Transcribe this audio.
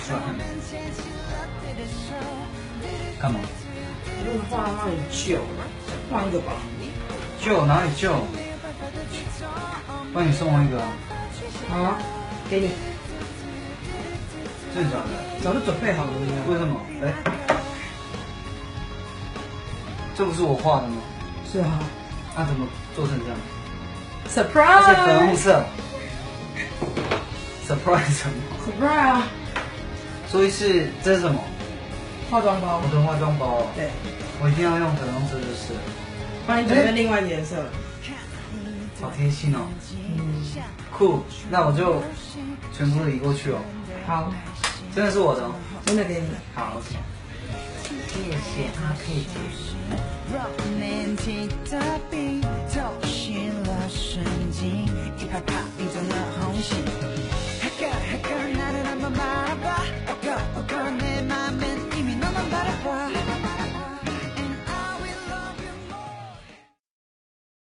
出来看。干嘛？那个画那里旧了，换一个吧。旧哪里旧？帮你送我一个啊。好啊，给你。真的假的？早就准备好了。为什么？哎，这不是我画的吗？是啊。那怎么做成这样？ Surprise！ 而且粉红色。Surprise 什么 Surprise 啊！所以这是什么？化妆包。我的化妆包。对。我一定要用粉红色就是。帮你准备另外一个颜色。好贴心哦。酷，那我就全部移过去哦。好。真的是我的哦。真的给你。好。谢谢阿佩姐。